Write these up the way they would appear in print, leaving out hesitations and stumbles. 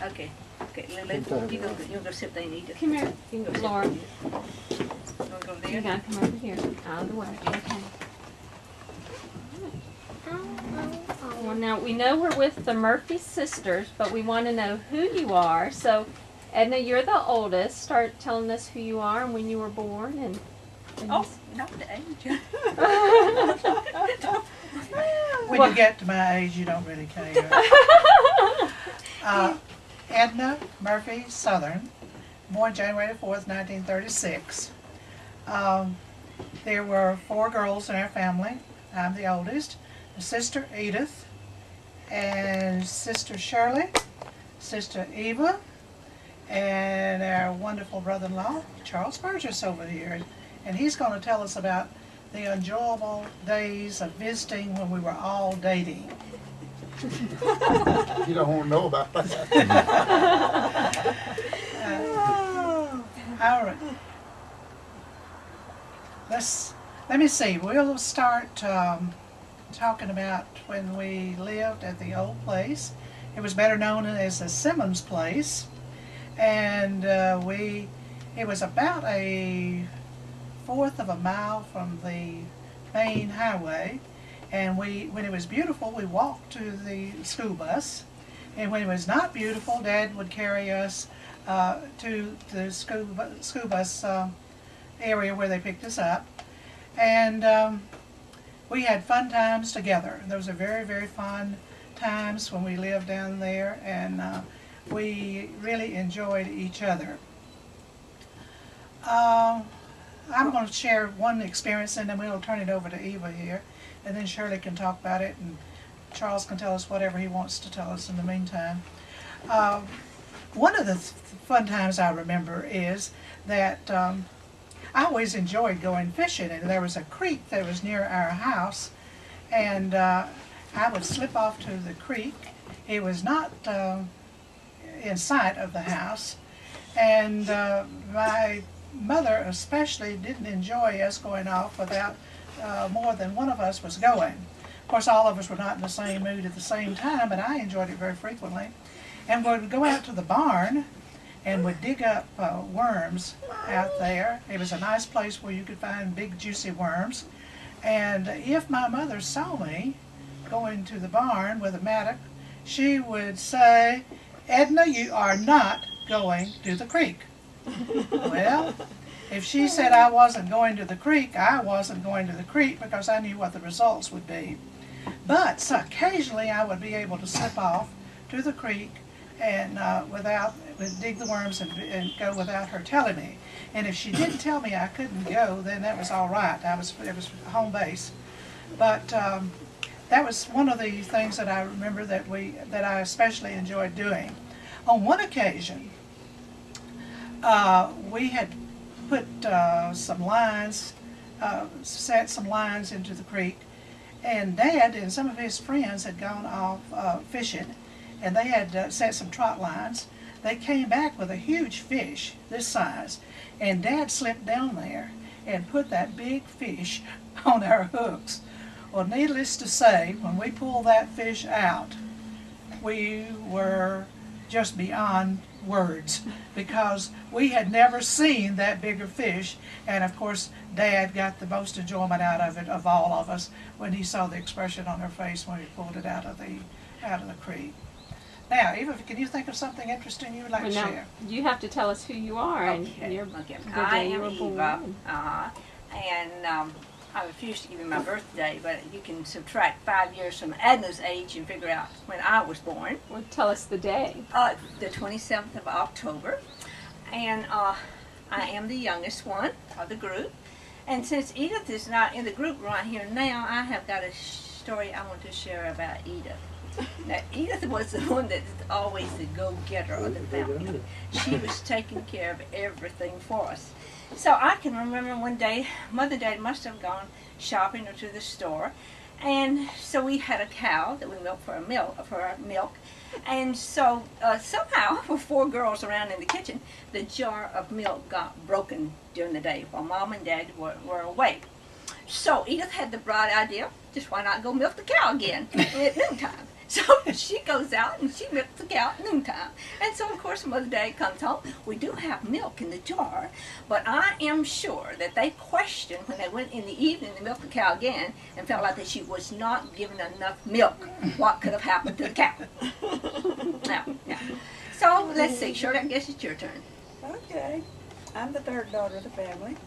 Okay. Okay, you go sit there and eat it. Come here, You can go Laura. sit there. You want to go there? You gotta come over here, out of the way. Okay. Well, now we know we're with the Murphy sisters, but we want to know who you are. So, Edna, you're the oldest. Start telling us who you are and when you were born. And Oh, not the age. When you get to my age, you don't really care. Edna Murphy Southern, born January 4th, 1936. There were 4 girls in our family. I'm the oldest. Sister Edith, and Sister Shirley, Sister Eva, and our wonderful brother-in-law, Charles Burgess, over here. And he's going to tell us about the enjoyable days of visiting when we were all dating. You don't want to know about that. All right. Let me see. We'll start talking about when we lived at the old place. It was better known as the Simmons place, and it was about a 1/4 of a mile from the main highway. And when it was beautiful, we walked to the school bus, and when it was not beautiful, Dad would carry us to the school bus area where they picked us up, and we had fun times together. Those are very, very fun times when we lived down there, and we really enjoyed each other. I'm going to share one experience, and then we'll turn it over to Eva here, and then Shirley can talk about it, and Charles can tell us whatever he wants to tell us in the meantime. One of the fun times I remember is that I always enjoyed going fishing, and there was a creek that was near our house, and I would slip off to the creek. It was not in sight of the house, and my mother especially didn't enjoy us going off without more than one of us was going. Of course, all of us were not in the same mood at the same time, but I enjoyed it very frequently. And we would go out to the barn and would dig up worms out there. It was a nice place where you could find big juicy worms. And if my mother saw me going to the barn with a mattock, she would say, "Edna, you are not going to the creek." Well, if she said I wasn't going to the creek, I wasn't going to the creek because I knew what the results would be. But so occasionally I would be able to slip off to the creek and dig the worms and go without her telling me. And if she didn't tell me I couldn't go, then that was all right. It was home base. But that was one of the things that I remember that I especially enjoyed doing. On one occasion, we had put some lines, set some lines into the creek, and Dad and some of his friends had gone off fishing, and they had set some trot lines. They came back with a huge fish this size, and Dad slipped down there and put that big fish on our hooks. Well, needless to say, when we pulled that fish out, we were just beyond words, because we had never seen that bigger fish, and of course Dad got the most enjoyment out of it of all of us when he saw the expression on her face when we pulled it out of the creek. Now, Eva, can you think of something interesting you would like to share? You have to tell us who you are and your the day you were born. And I refuse to give you my birthday, but you can subtract 5 years from Edna's age and figure out when I was born. Well, tell us the day. The 27th of October. And I am the youngest one of the group. And since Edith is not in the group right here now, I have got a story I want to share about Edith. Now, Edith was the one that's always the go-getter of the family. She was taking care of everything for us. So I can remember one day, Mother and Dad must have gone shopping or to the store, and so we had a cow that we milked for our milk, and so somehow, with 4 girls around in the kitchen, the jar of milk got broken during the day while Mom and Dad were away. So Edith had the bright idea, just why not go milk the cow again at noontime? So she goes out and she milks the cow at noontime. And so, of course, Mother Day comes home. We do have milk in the jar, but I am sure that they questioned when they went in the evening to milk the cow again and felt like that she was not given enough milk. What could have happened to the cow? Yeah. So, let's see. Shirley, I guess it's your turn. Okay. I'm the third daughter of the family,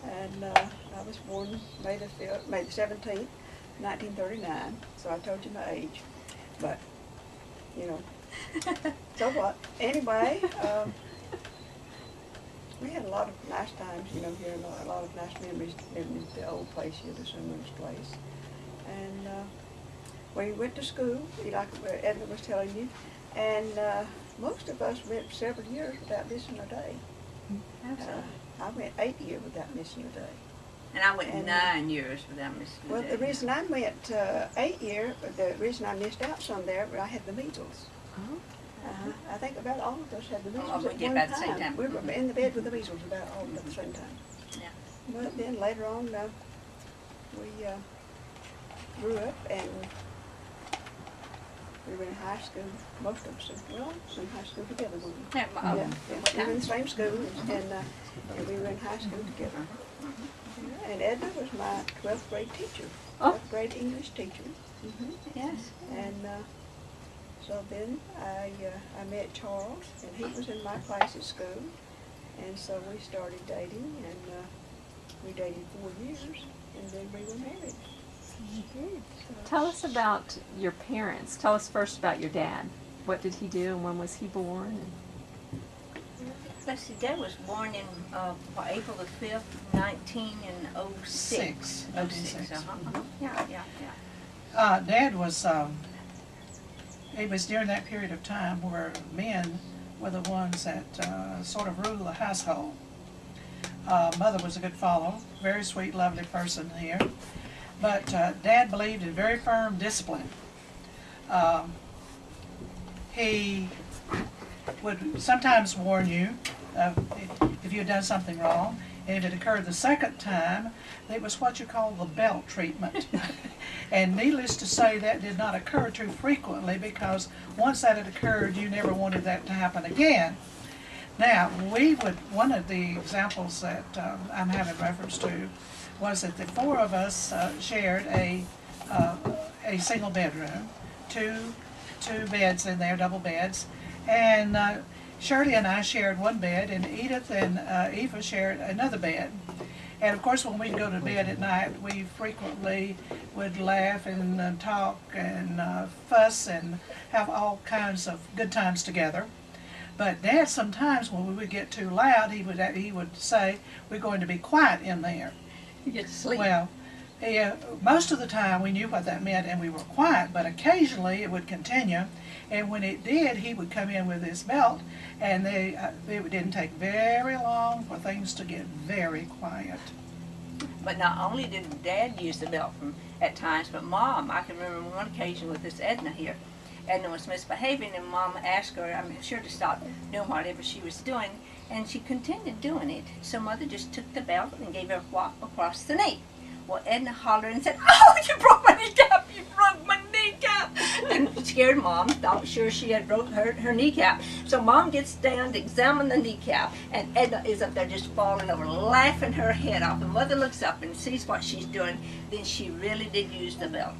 and I was born May the 17th, 1939, so I told you my age. But, you know, so what? Anyway, we had a lot of nice times, you know, here, and a lot of nice memories living at the old place here, the Sunman's place. And we went to school, like Edna was telling you, and most of us went several years without missing a day. I went 8 years without missing a day. And I went 9 years without missing a day. Well, the reason I went 8 years, the reason I missed out some there, I had the measles. I think about all of us had the measles at one time. We were in the bed with the measles about all at the same time. Yeah. But then later on, we grew up and we were in high school. Most of us, well, in high school together. We were in the same school, and we were in high school together. And Edna was my 12th grade teacher, 12th grade English teacher. Yes. And so then I met Charles, and he was in my class at school. And so we started dating, and we dated 4 years, and then we were married. So, Tell us about your parents. Tell us first about your dad. What did he do, and when was he born? Let's see, Dad was born in April the 5th, 1906. 06. Yeah. Dad was, it was during that period of time where men were the ones that sort of ruled the household. Mother was a good follow, very sweet, lovely person here. But Dad believed in very firm discipline. He would sometimes warn you if you had done something wrong. And if it occurred the second time, it was what you call the belt treatment. And needless to say, that did not occur too frequently, because once that had occurred, you never wanted that to happen again. Now, one of the examples that I'm having reference to was that the four of us shared a single bedroom, two beds in there, double beds, and Shirley and I shared one bed, and Edith and Eva shared another bed. And of course, when we'd go to bed at night, we frequently would laugh and talk and fuss and have all kinds of good times together. But Dad, sometimes when we would get too loud, he would say, "We're going to be quiet in there." You get to sleep. Well, most of the time we knew what that meant and we were quiet, but occasionally it would continue. And when it did, he would come in with his belt, and it didn't take very long for things to get very quiet. But not only did Dad use the belt at times, but Mom, I can remember one occasion with this Edna here. Edna was misbehaving, and Mom asked her, I'm sure, to stop doing whatever she was doing, and she continued doing it. So Mother just took the belt and gave her a whop across the knee. Well, Edna hollered and said, "Oh, you broke my kneecap! You broke my kneecap!" And scared Mom, thought sure she had broke her kneecap. So Mom gets down to examine the kneecap, and Edna is up there just falling over, laughing her head off. And Mother looks up and sees what she's doing. Then she really did use the belt.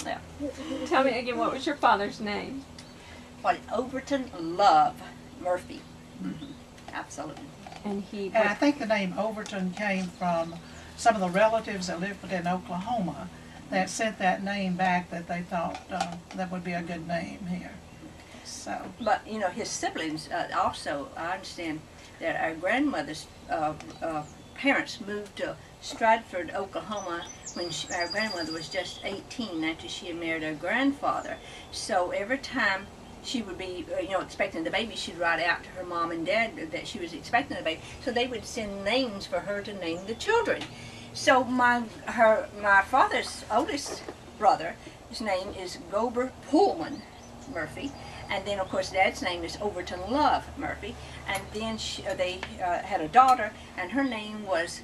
Yeah. Tell me again, what was your father's name? Well, Overton Love Murphy. Absolutely. And I think the name Overton came from some of the relatives that lived in Oklahoma that sent that name back, that they thought that would be a good name here. So. But, you know, his siblings also, I understand that our grandmother's parents moved to Stratford, Oklahoma when our grandmother was just 18 after she had married her grandfather. So every time she would be, expecting the baby, she'd write out to her mom and dad that she was expecting a baby. So they would send names for her to name the children. So my father's oldest brother, his name is Gober Pullman Murphy, and then of course Dad's name is Overton Love Murphy, and then they had a daughter, and her name was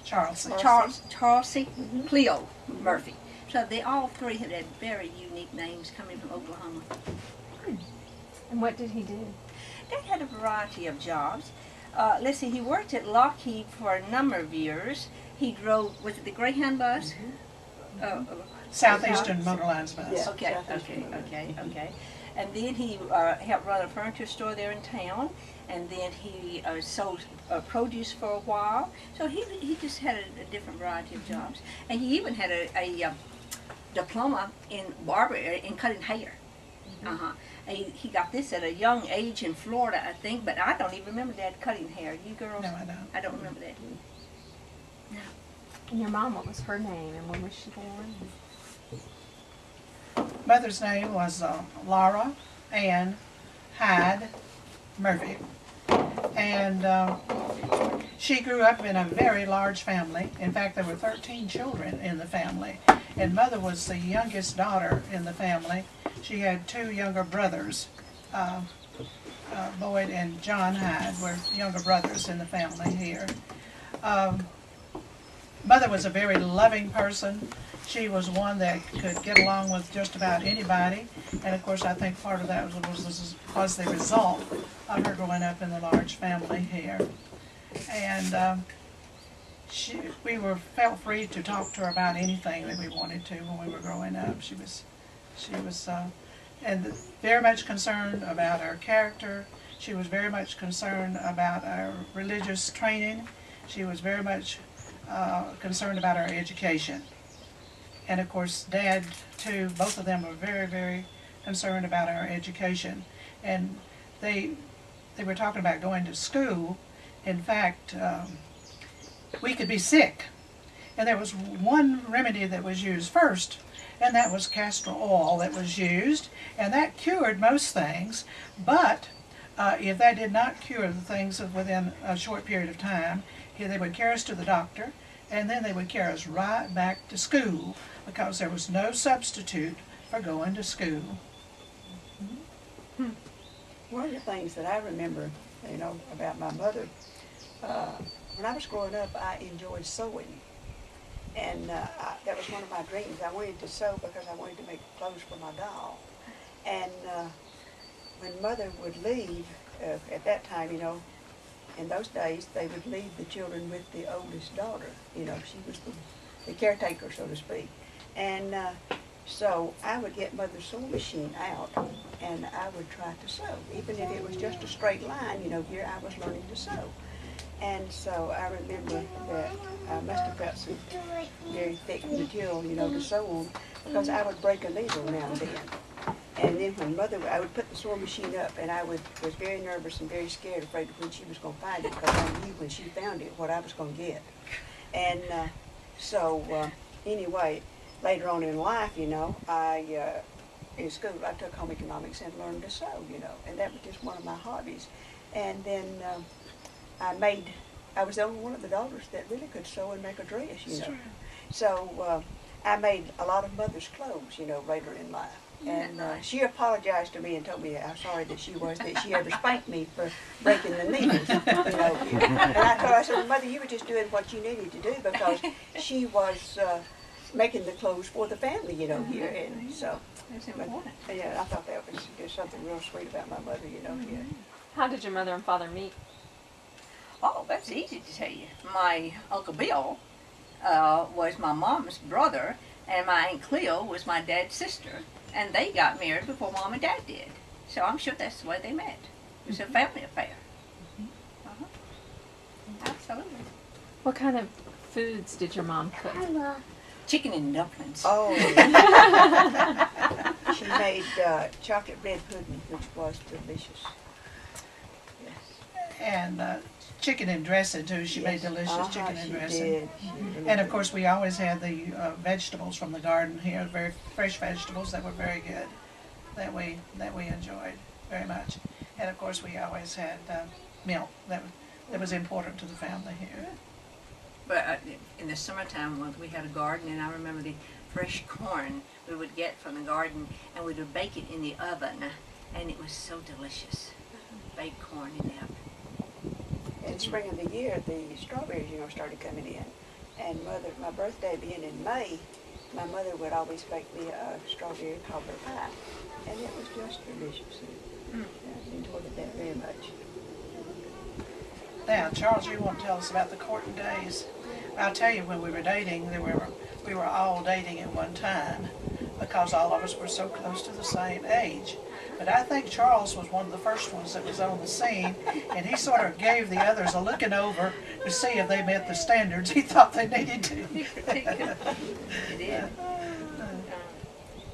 Charlesy Cleo Murphy. So they all three had very unique names coming from Oklahoma. And what did he do? Dad had a variety of jobs. Let's see, he worked at Lockheed for a number of years. He drove, was it the Greyhound bus? Southeastern Motor Lines bus. Yeah. Okay, Southeastern okay. And then he helped run a furniture store there in town, and then he sold produce for a while. So he just had a different variety of jobs. And he even had a diploma in in cutting hair. He got this at a young age in Florida, I think, but I don't even remember Dad cutting hair. You girls? No, I don't. I don't remember that. No. And your mom, what was her name and when was she born? Mother's name was Laura Ann Hyde Murphy. And she grew up in a very large family. In fact, there were 13 children in the family. And Mother was the youngest daughter in the family. She had two younger brothers. Boyd and John Hyde were younger brothers in the family here. Mother was a very loving person. She was one that could get along with just about anybody. And of course, I think part of that was the result of her growing up in the large family here. And we felt free to talk to her about anything that we wanted to when we were growing up. She was and very much concerned about our character. She was very much concerned about our religious training. She was very much concerned about our education. And of course, Dad too, both of them were very, very concerned about our education. And they were talking about going to school. In fact, we could be sick. And there was one remedy that was used first, and that was castor oil that was used. And that cured most things. But if that did not cure the things within a short period of time, they would carry us to the doctor, and then they would carry us right back to school because there was no substitute for going to school. One of the things that I remember, about my mother, when I was growing up, I enjoyed sewing. And that was one of my dreams. I wanted to sew because I wanted to make clothes for my doll. And when Mother would leave, at that time, in those days, they would leave the children with the oldest daughter. She was the caretaker, so to speak. And so I would get Mother's sewing machine out, and I would try to sew. Even if it was just a straight line, here I was learning to sew. And so I remember that I must have got some very thick material, to sew on, because I would break a needle now and then. And then when I would put the sewing machine up, and I was very nervous and very scared, afraid of when she was going to find it, because I knew when she found it what I was going to get. And anyway, later on in life, in school, I took home economics and learned to sew, and that was just one of my hobbies. And then I was the only one of the daughters that really could sew and make a dress, True. So I made a lot of Mother's clothes, later in life. And she apologized to me and told me how sorry that she was that she ever spanked me for breaking the needles. And I said, well, Mother, you were just doing what you needed to do because she was making the clothes for the family, here. And so, That's important. yeah, I thought that was just something real sweet about my mother, here. How did your mother and father meet? Oh, that's easy to tell you. My Uncle Bill was my mom's brother, and my Aunt Cleo was my dad's sister. And they got married before Mom and Dad did. So I'm sure that's the way they met. It was a family affair. Absolutely. What kind of foods did your mom cook? Chicken and dumplings. Oh, she made chocolate bread pudding, which was delicious. Yes. And chicken and dressing too. She made delicious chicken and dressing. Did. And of course, we always had the vegetables from the garden here, very fresh vegetables that were very good, that we enjoyed very much. And of course, we always had milk that was important to the family here. But in the summertime, when we had a garden, and I remember the fresh corn we would get from the garden, and we would bake it in the oven, and it was so delicious. Baked corn in the oven. In spring of the year, the strawberries, started coming in. And my birthday being in May, my mother would always bake me a strawberry cobbler pie, and it was just delicious. And I enjoyed it that very much. Now, Charles, you want to tell us about the courting days? I'll tell you, when we were dating, we were all dating at one time because all of us were so close to the same age. But I think Charles was one of the first ones that was on the scene, and he sort of gave the others a looking over to see if they met the standards he thought they needed to. He did.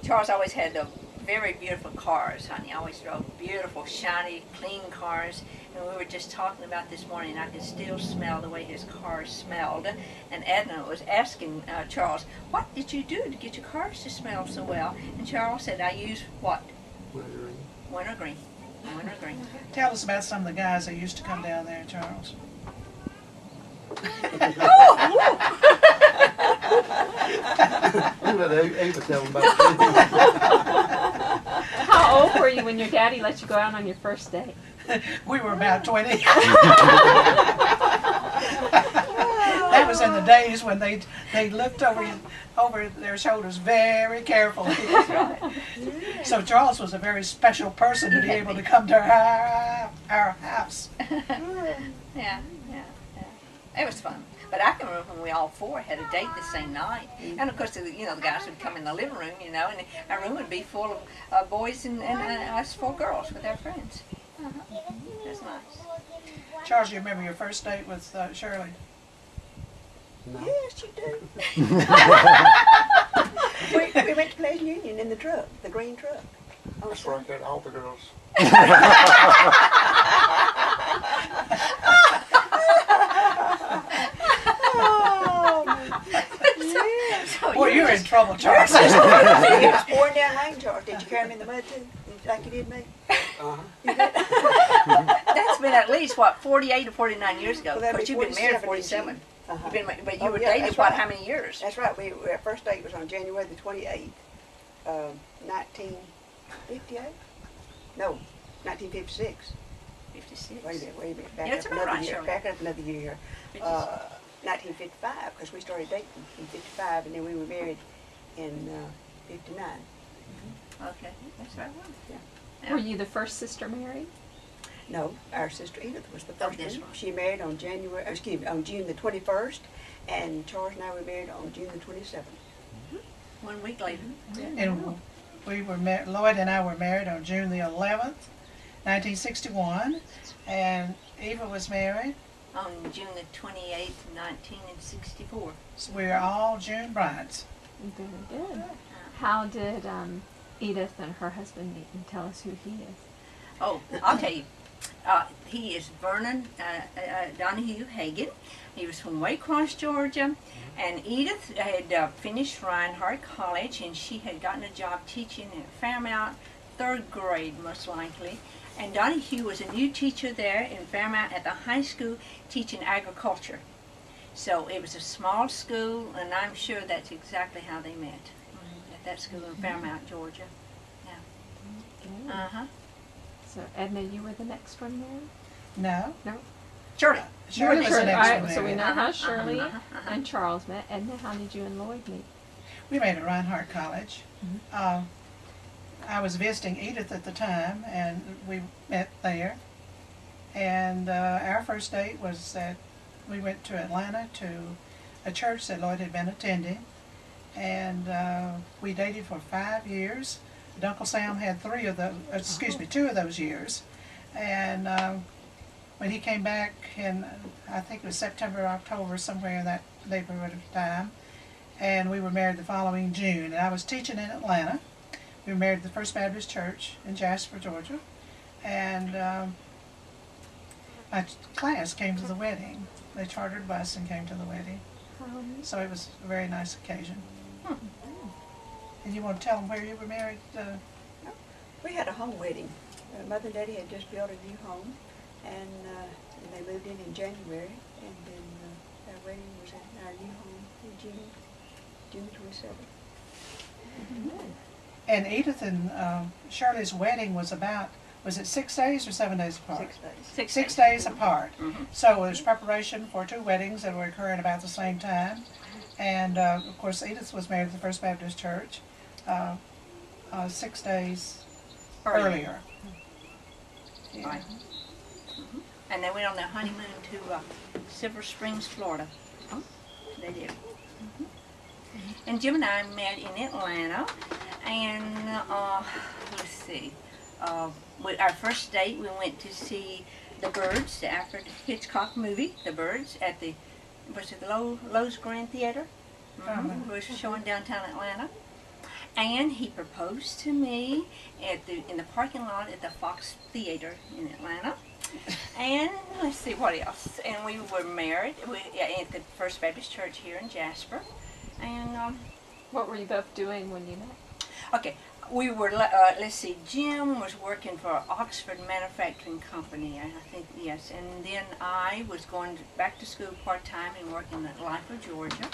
Charles always had the very beautiful cars, honey. Always drove beautiful, shiny, clean cars. And we were just talking about this morning, I could still smell the way his car smelled. And Edna was asking Charles, what did you do to get your cars to smell so well? And Charles said, I use what? Wintergreen. Wintergreen. Tell us about some of the guys that used to come down there, Charles. Ava tell them about How old were you when your daddy let you go out on your first date? We were about 20. That was in the days when they looked over their shoulders very carefully. So Charles was a very special person to be able to come to our house. Yeah. It was fun. But I can remember when we all four had a date the same night. And of course, the guys would come in the living room, and our room would be full of boys and us four girls with our friends. That's nice. Charles, you remember your first date with Shirley? No. Yes, you do. we went to Pleasant Union in the truck, the green truck. That's right, that all the girls. Boy, you're in trouble, Charles. It was pouring down rain, Charles. Did you carry him in the mud too, like you did me? That's been at least, 48 or 49 years ago. Well, that'd But be you've been married 47. 47. But you Oh, were yeah, dated, that's what, right. how many years? That's right. Our first date was on January the 28th, 1958? No, 1956. 56. Wait a minute. Yeah, it's about right, Shirley. Back up another year. 1955, because we started dating in 55, and then we were married in 59. Okay, that's right. Were you the first sister married? No, our sister Edith was the Oh, first that's one. right. She married on on June the 21st, and Charles and I were married on June the 27th. 1 week later. And we were Lloyd and I were married on June the 11th, 1961, and Eva was married. On June the 28th, 1964. So we are all June brides. Very good. How did Edith and her husband meet, and tell us who he is? Oh, I'll tell you. He is Vernon Donahue Hagan. He was from Waycross, Georgia. And Edith had finished Reinhardt College, and she had gotten a job teaching at Fairmount, 3rd grade most likely. And Donahue was a new teacher there in Fairmount at the high school teaching agriculture. So it was a small school, and I'm sure that's exactly how they met, at that school in Fairmount, Georgia. Good. Uh-huh. So Edna, you were the next one No. Shirley. Shirley was the next Alright, one so we married. know how Shirley Uh-huh. and Charles met. Edna, how did you and Lloyd meet? We met at Reinhardt College. I was visiting Edith at the time, and we met there. And our first date was that we went to Atlanta to a church that Lloyd had been attending. And we dated for 5 years. And Uncle Sam had 2 of those years. And when he came back in, I think it was September or October, somewhere in that neighborhood of time, and we were married the following June. And I was teaching in Atlanta. We were married at the First Baptist Church in Jasper, Georgia. And my class came to the wedding. They chartered a bus and came to the wedding. So it was a very nice occasion. And you want to tell them where you were married? We had a home wedding. Mother and Daddy had just built a new home, and they moved in January, and then our wedding was at our new home in June 27th. And Edith and Shirley's wedding was it 6 days or 7 days apart? 6 days. 6 days apart. Mhm. So there's preparation for 2 weddings that were occurring about the same time. And of course, Edith was married at the First Baptist Church 6 days earlier. Yeah. Right. And they went on their honeymoon to Silver Springs, Florida. Oh. They did. And Jim and I met in Atlanta, and let's see, our first date we went to see The Birds, the Alfred Hitchcock movie, The Birds, at the Lowe's Grand Theater. It was showing downtown Atlanta. And he proposed to me in the parking lot at the Fox Theater in Atlanta. And let's see what else. And we were married at the First Baptist Church here in Jasper. And What were you both doing when you met? okay, we were. Let's see. Jim was working for Oxford Manufacturing Company, I think. Yes. And then I was going back to school part time and working at Life of Georgia.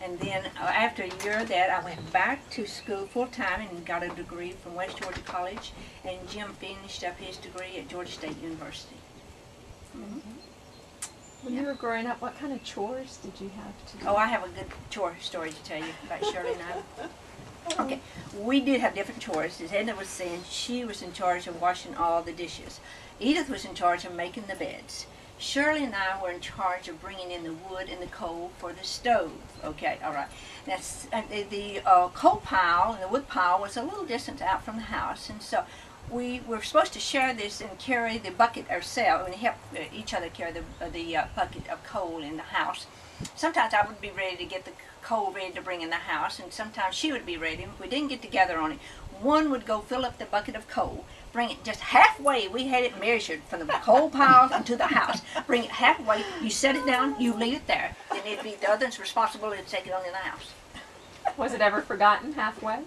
And then after a year of that, I went back to school full time and got a degree from West Georgia College. And Jim finished up his degree at Georgia State University. When you were growing up, what kind of chores did you have to do? Oh, I have a good chore story to tell you about Shirley and I. Okay, we did have different chores. As Edna was saying, she was in charge of washing all the dishes. Edith was in charge of making the beds. Shirley and I were in charge of bringing in the wood and the coal for the stove. Okay, all right. Now, the coal pile and the wood pile was a little distance out from the house, and so we were supposed to share this and carry the bucket ourselves and help each other carry the bucket of coal in the house. Sometimes I would be ready to get the coal ready to bring in the house, and sometimes she would be ready. If we didn't get together on it, one would go fill up the bucket of coal, bring it just halfway. We had it measured from the coal pile to the house. Bring it halfway. You set it down. You leave it there. Then it'd be the other's responsibility to take it on in the house. Was it ever forgotten halfway?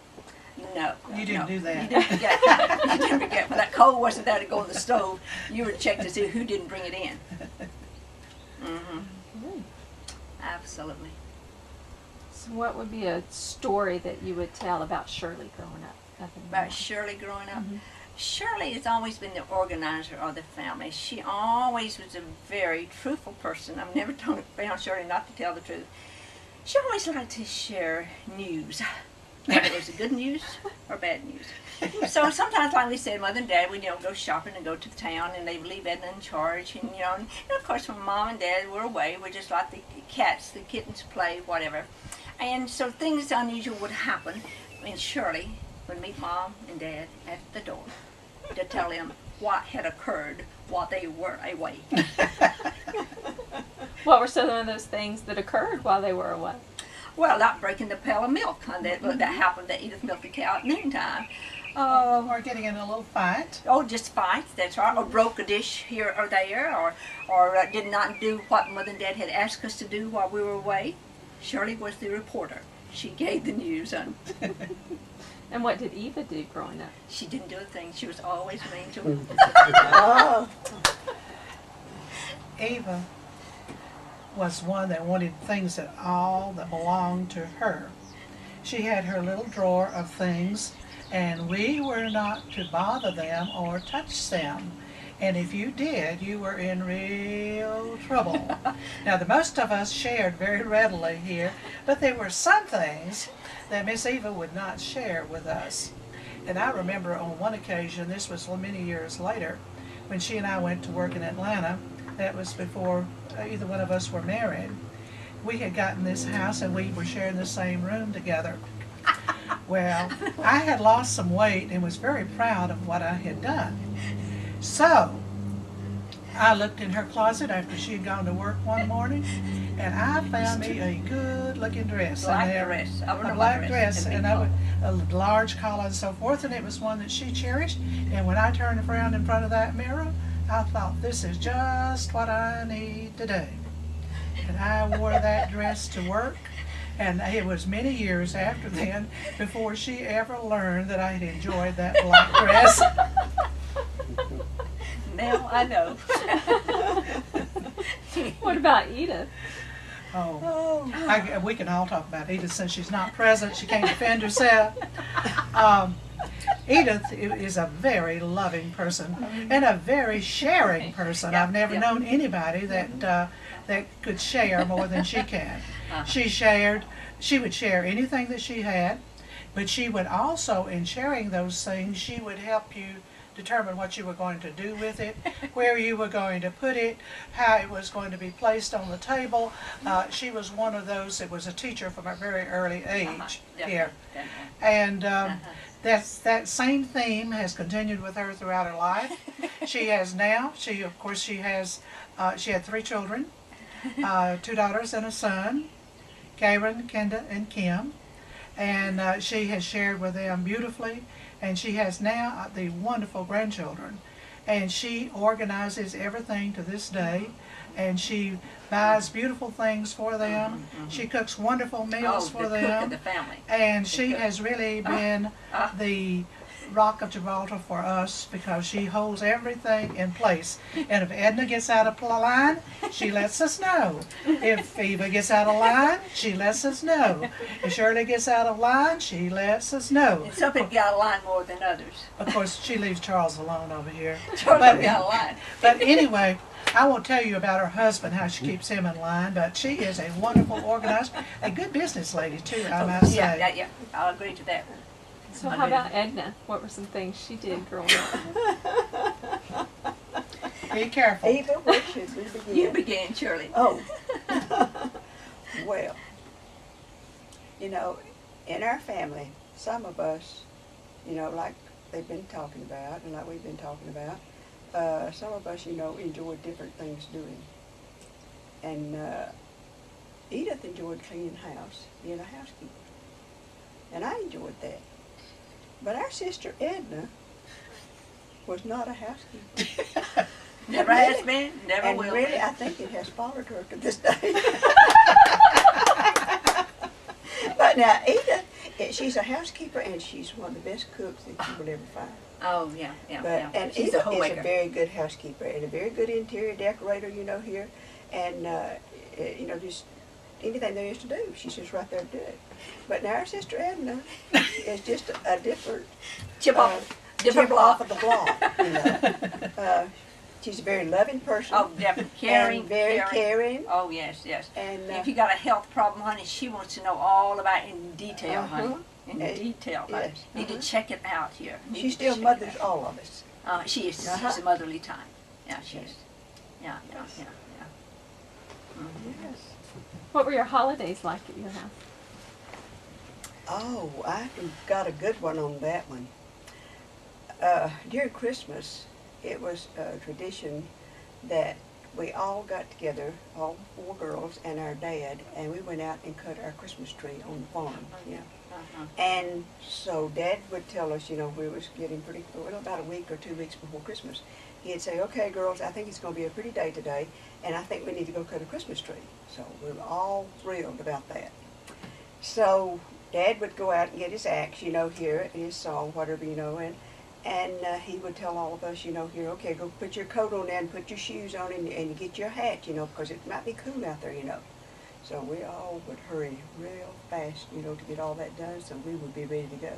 No. You didn't do that. You didn't forget. You didn't forget. When that coal wasn't there to go in the stove, you would check to see who didn't bring it in. Absolutely. So what would be a story that you would tell about Shirley growing up? About Shirley growing up? Shirley has always been the organizer of the family. She always was a very truthful person. I've never found Shirley not to tell the truth. She always liked to share news, whether it was good news or bad news. So sometimes, like we said, Mother and Dad, we'd go shopping and go to the town, and they'd leave Edna in charge. And and of course, when Mom and Dad were away, we just let the cats, the kittens play, whatever. And so things unusual would happen, and Shirley would meet Mom and Dad at the door to tell them what had occurred while they were away. What were some of those things that occurred while they were away? Well, like breaking the pail of milk that happened that Edith milked the cow at noontime. Or getting in a little fight. Oh, just fights, that's right. Or broke a dish here or there, or did not do what Mother and Dad had asked us to do while we were away. Shirley was the reporter. She gave the news on. And what did Eva do growing up? She didn't do a thing. She was always mean to me. Eva was one that wanted things that belonged to her. She had her little drawer of things, and we were not to bother them or touch them. And if you did, you were in real trouble. Now, the most of us shared very readily here, but there were some things that Miss Eva would not share with us. And I remember on one occasion, this was many years later, when she and I went to work in Atlanta. That was before either one of us were married. We had gotten this house and we were sharing the same room together. Well, I had lost some weight and was very proud of what I had done. So, I looked in her closet after she had gone to work one morning, and I found me a good-looking dress. Black dress. A black dress, and a large collar and so forth, and it was one that she cherished. And when I turned around in front of that mirror, I thought, this is just what I need today. And I wore that dress to work, and it was many years after then before she ever learned that I had enjoyed that black dress. Now I know. What about Edith? We can all talk about Edith since she's not present. She can't defend herself. Edith is a very loving person and a very sharing person. I've never known anybody that could share more than she can. She would share anything that she had, but she would also, in sharing those things, she would help you determine what you were going to do with it, where you were going to put it, how it was going to be placed on the table. She was one of those that was a teacher from a very early age here. And that same theme has continued with her throughout her life. She has now, she had 3 children, 2 daughters and a son, Karen, Kenda, and Kim. And she has shared with them beautifully. And she has now the wonderful grandchildren. And she organizes everything to this day. And she buys beautiful things for them. She cooks wonderful meals for them. Cook of the family. And she has really been the rock of Gibraltar for us, because she holds everything in place. And if Edna gets out of line, she lets us know. If Eva gets out of line, she lets us know. If Shirley gets out of line, she lets us know. And some people get out of line more than others. Of course, she leaves Charles alone over here. Charles don't get out of line. But anyway, I won't tell you about her husband, how she keeps him in line, but she is a wonderful organizer, a good business lady too, I must say. Yeah, I'll agree to that. So how about Edna? What were some things she did growing up? Be careful. Eva, where should we begin? You began, Shirley. Oh. Well, you know, in our family, some of us, you know, like they've been talking about and like we've been talking about, some of us, you know, enjoy different things doing. And Edith enjoyed cleaning house, being a housekeeper. And I enjoyed that. But our sister Edna was not a housekeeper. Never has been, never will. And really, I think it has followed her to this day. But now, Edith, she's a housekeeper, and she's one of the best cooks that you will ever find. Oh, yeah. And She's Edith a is a very good housekeeper and a very good interior decorator, you know, here. And, you know, just anything there is to do, she's just right there to do it. But now our sister Edna is just a different chip off of the block, you know. She's a very loving person. Oh, definitely. Caring. And very caring. Oh, yes. And if you got a health problem, honey, she wants to know all about it in detail, honey. In detail, honey. Yes. Need to check it out here. She still mothers all of us. She is. She's a motherly time. Yeah, she is. Yeah. Yes. What were your holidays like at your house? Oh, I got a good one on that one. During Christmas, it was a tradition that we all got together, all 4 girls and our dad, and we went out and cut our Christmas tree on the farm. Yeah. And so Dad would tell us, you know, we was getting pretty, about a week or 2 weeks before Christmas. He'd say, okay, girls, I think it's going to be a pretty day today, and I think we need to go cut a Christmas tree. So we were all thrilled about that. So Dad would go out and get his axe, you know, here, and his saw, whatever, you know, and he would tell all of us, you know, here, okay, go put your coat on there and put your shoes on and get your hat, you know, because it might be cool out there, you know. So we all would hurry real fast, you know, to get all that done so we would be ready to go.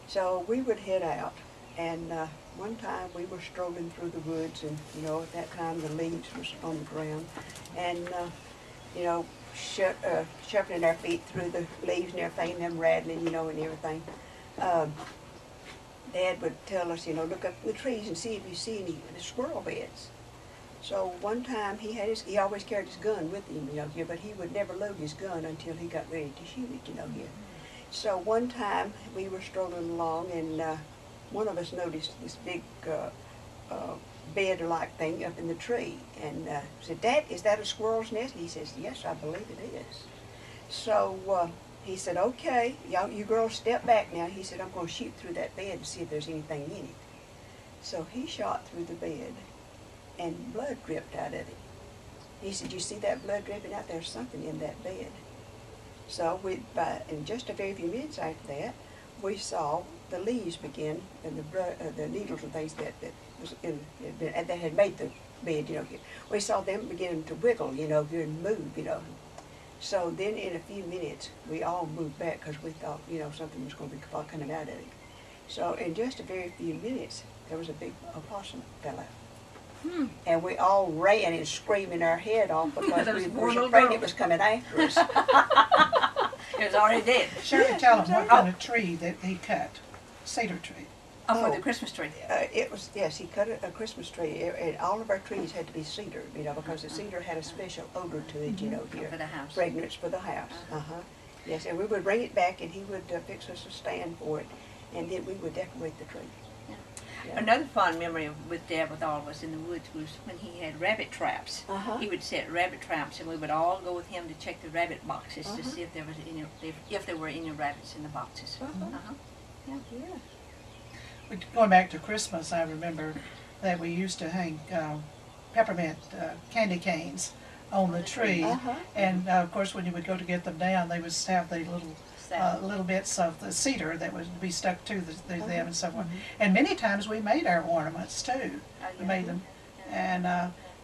So we would head out, and one time we were strolling through the woods, and, you know, at that time the leaves was on the ground, and, you know, shuffling our feet through the leaves and everything, them rattling, you know, and everything. Dad would tell us, you know, look up in the trees and see if you see any of the squirrel beds. So one time he always carried his gun with him, you know, here, but he would never load his gun until he got ready to shoot it, you know, here. So one time we were strolling along, and one of us noticed this big bed-like thing up in the tree, and said, Dad, is that a squirrel's nest? He says, yes, I believe it is. So he said, okay, y'all, you girls step back now. He said, I'm going to shoot through that bed to see if there's anything in it. So he shot through the bed, and blood dripped out of it. He said, you see that blood dripping out? There's something in that bed. So in just a very few minutes after that, we saw the leaves begin, and the needles and things that had made the bed, you know. We saw them begin to wiggle, you know, and move, you know. So then in a few minutes, we all moved back because we thought, you know, something was going to be coming out of it. So in just a very few minutes, there was a big opossum fell out. Hmm. And we all ran and screaming our head off because Those we poor were little afraid girls. it was coming after us. It was already dead. Shirley, tell him what kind of tree that he cut. Cedar tree. Oh, for Oh. the Christmas tree. It was, yes, he cut a Christmas tree, and all of our trees had to be cedar, you know, because the cedar had a special odor to it, you know, here. For the house. Fragrance for the house. Uh-huh. Yes, and we would bring it back, and he would fix us a stand for it, and then we would decorate the tree. Yeah. Another fond memory with Dad with all of us in the woods was when he had rabbit traps. Uh-huh. He would set rabbit traps, and we would all go with him to check the rabbit boxes to Uh-huh. see if there was any, if there were any rabbits in the boxes. Uh-huh. Uh-huh. Yeah. Going back to Christmas, I remember that we used to hang peppermint candy canes on the tree. Uh-huh. And of course, when you would go to get them down, they would have the little bits of the cedar that would be stuck to them and so on. And many times we made our ornaments too. We made them. And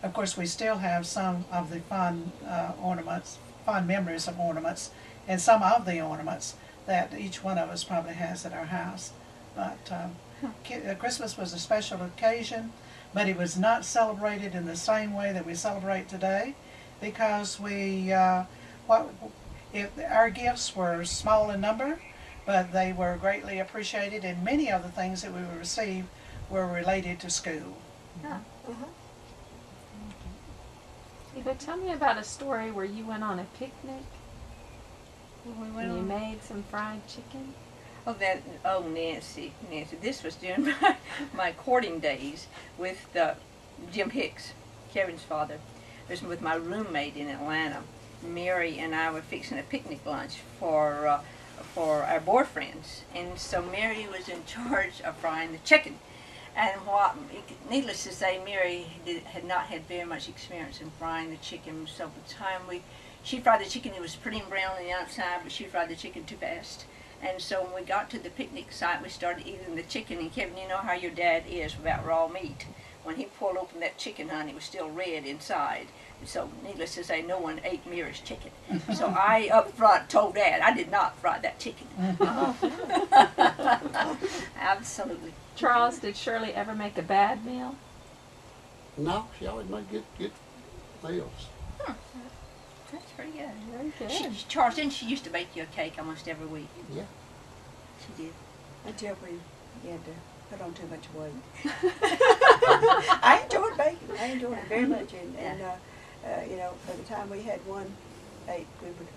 of course, we still have some of the fond memories of ornaments, and some of the ornaments that each one of us probably has at our house. But Christmas was a special occasion, but it was not celebrated in the same way that we celebrate today, because our gifts were small in number, but they were greatly appreciated, and many of the things that we would receive were related to school. Uh-huh. Eva, tell me about a story where you went on a picnic and you made some fried chicken. Nancy, this was during my courting days with Jim Hicks, Kevin's father. It was with my roommate in Atlanta. Mary and I were fixing a picnic lunch for our boyfriends, and so Mary was in charge of frying the chicken. And needless to say, Mary had not had very much experience in frying the chicken, so by the time she fried the chicken, it was pretty brown on the outside, but she fried the chicken too fast. And so when we got to the picnic site, we started eating the chicken, and Kevin, you know how your dad is about raw meat. When he pulled open that chicken, honey, it was still red inside. So needless to say, no one ate Mary's chicken. So I up front told Dad I did not fry that chicken. Absolutely. Charles, did Shirley ever make a bad meal? No, she always made good meals. That's pretty good. Very good. Charles, didn't she used to bake you a cake almost every week? Yeah. She did. Until we had to put on too much weight. I enjoyed baking. I enjoyed it very much, and you know, by the time we had one ate,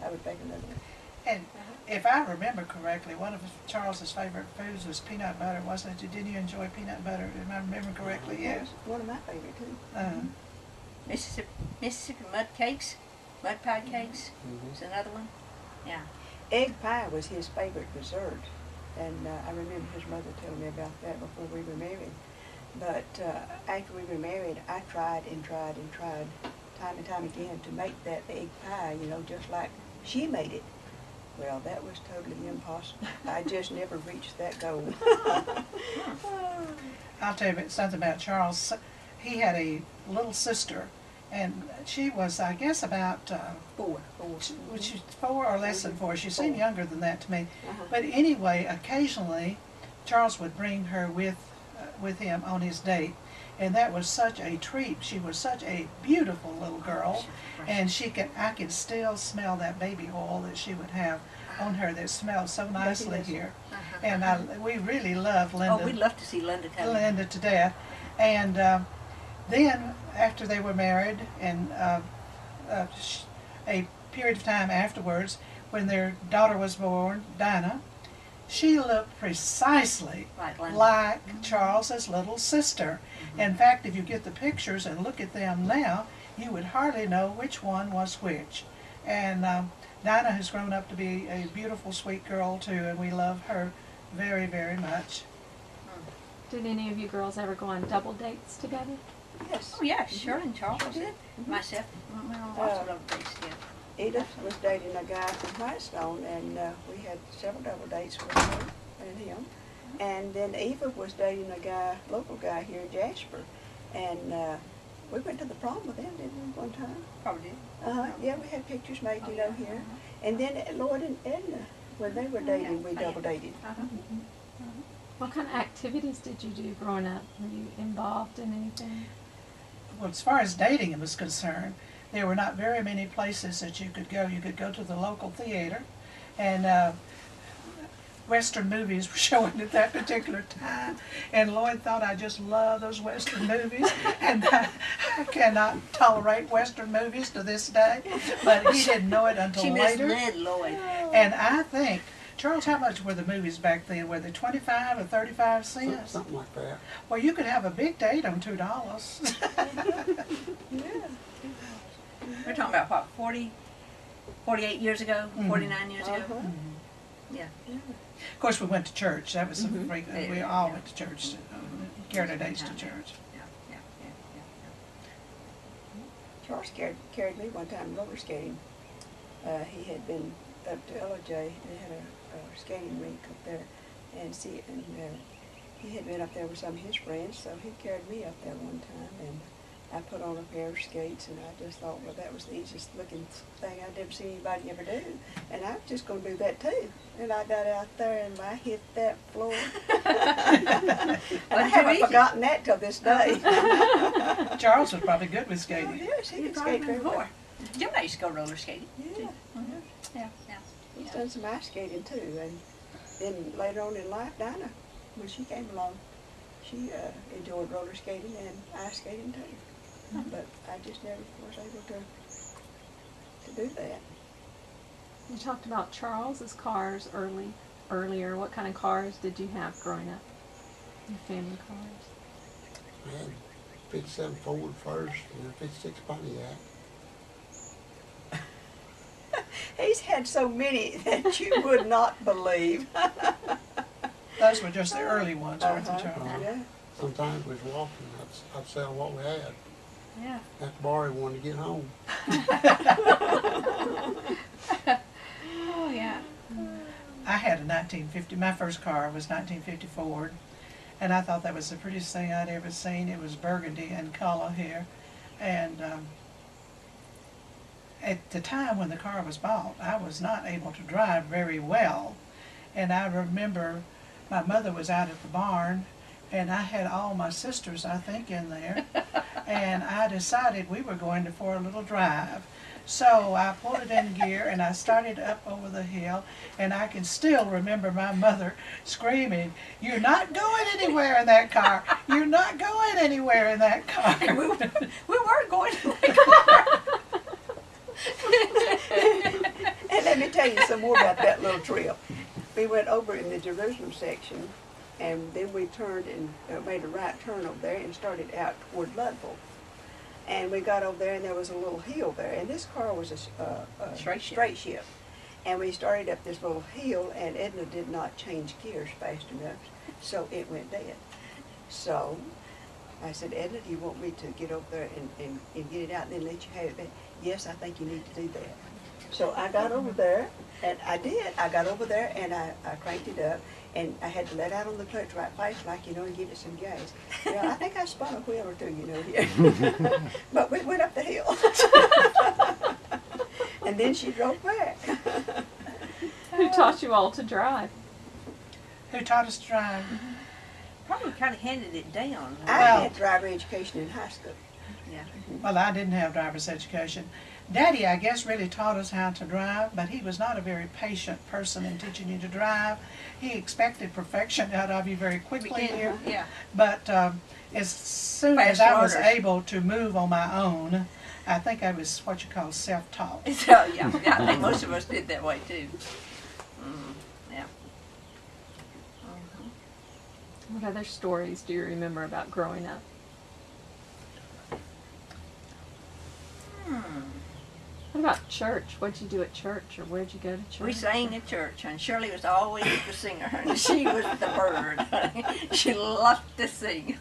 I would bake another one. And if I remember correctly, one of Charles's favorite foods was peanut butter, wasn't it? Didn't you enjoy peanut butter? If I remember correctly, yes. One of my favorite too. Mississippi mud cakes, mud pie cakes. Mm-hmm. Is another one. Yeah. Egg pie was his favorite dessert, and I remember his mother telling me about that before we were married. But after we were married, I tried and tried and tried, time and time again, to make that egg pie, you know, just like she made it. Well, that was totally impossible. I just never reached that goal. I'll tell you something about Charles. He had a little sister, and she was, I guess, about 4. was she 4 or less than 4? She seemed younger than that to me. Uh-huh. But anyway, occasionally, Charles would bring her with him on his date, and that was such a treat. She was such a beautiful little girl, and I could still smell that baby oil that she would have on her that smelled so nicely here. And we really loved Linda. Oh, we'd love to see Linda come. Linda to death. And then after they were married, and a period of time afterwards, when their daughter was born, Dinah, she looked precisely like Charles's little sister. In fact, if you get the pictures and look at them now, you would hardly know which one was which. And Dinah has grown up to be a beautiful, sweet girl too, and we love her very, very much. Did any of you girls ever go on double dates together? Yes. Oh yeah, Shirley and Charles did. Myself, we went on lots of double dates together. Edith was dating a guy from Whitestone, and we had several double dates with her and him. And then Eva was dating a guy, local guy here in Jasper, and we went to the prom with them, didn't we, one time? Probably did. Yeah, we had pictures made, you know, here. And then Lloyd and Edna, when they were dating, we double dated. What kind of activities did you do growing up? Were you involved in anything? Well, as far as dating was concerned, there were not very many places that you could go. You could go to the local theater, and Western movies were showing at that particular time. And Lloyd thought I just love those Western movies, and I cannot tolerate Western movies to this day. But he didn't know it until She later. misled Lloyd. And I think, Charles, how much were the movies back then? Were they 25 or 35 cents? Something like that. Well, you could have a big date on $2. Yeah. We're talking about what, 48 years ago, Mhm. 49 years ago? Uh-huh. Yeah. Of course, we went to church. That was Mhm. we all went to church, carried our dates to church. Yeah, yeah, yeah, yeah. Charles carried me one time roller skating. He had been up to LJ, they had a skating rink up there, and he had been up there with some of his friends, so he carried me up there one time, and I put on a pair of skates, and I just thought, well, that was the easiest looking thing I'd ever seen anybody ever do, and I'm just going to do that too. And I got out there, and I hit that floor. And I haven't forgotten that till this day. Charles was probably good with Oh, skating. yes, he can Probably skate very well. more. Jim and I used to go roller skating. Yeah. Yeah, yeah. He's done some ice skating too, and then later on in life, Dinah, when she came along, she enjoyed roller skating and ice skating too. But I just never was able to do that. You talked about Charles's cars earlier. What kind of cars did you have growing up? Your family cars? I had 57 Ford first and a 56 Pontiac. He's had so many that you would not believe. Those were just the early ones, weren't they, Uh-huh. Charles? Yeah. Sometimes we was walking, I'd sell what we had. Yeah. Have to borrow one to get home. Oh, yeah. I had a 1950, my first car was 1950 Ford, and I thought that was the prettiest thing I'd ever seen. It was burgundy and color here, and at the time when the car was bought, I was not able to drive very well, and I remember my mother was out at the barn, and I had all my sisters, I think, in there, and I decided we were going for a little drive. So I pulled it in gear, and I started up over the hill, and I can still remember my mother screaming, "You're not going anywhere in that car! You're not going anywhere in that car!" We were going to the car. And let me tell you some more about that little trip. We went over in the Jerusalem section, and then we turned and made a right turn over there and started out toward Ludville. And we got over there, and there was a little hill there, and this car was a straight ship. And we started up this little hill, and Edna did not change gears fast enough, so it went dead. So I said, Edna, do you want me to get over there and get it out and then let you have it back? Yes, I think you need to do that. So I got over there, and I did. I got over there, and I cranked it up, and I had to let out on the clutch right fast, like, you know, and give it some gas. Yeah, I think I spun a wheel or two, you know, here. But we went up the hill. And then she drove back. Who taught you all to drive? Who taught us to drive? Probably kind of handed it down. I Well- had driver education in high school. Yeah. Well, I didn't have driver's education. Daddy, I guess, really taught us how to drive, but he was not a very patient person in teaching you to drive. He expected perfection out of you very quickly here. Yeah. But as soon as Fast I was learners. able to move on my own, I think I was what you call self-taught. So, yeah, I think most of us did that way too. Yeah. What other stories do you remember about growing up? What about church? What'd you do at church, or where'd you go to church? We sang at church, and Shirley was always the singer, and she was the bird. She loved to sing.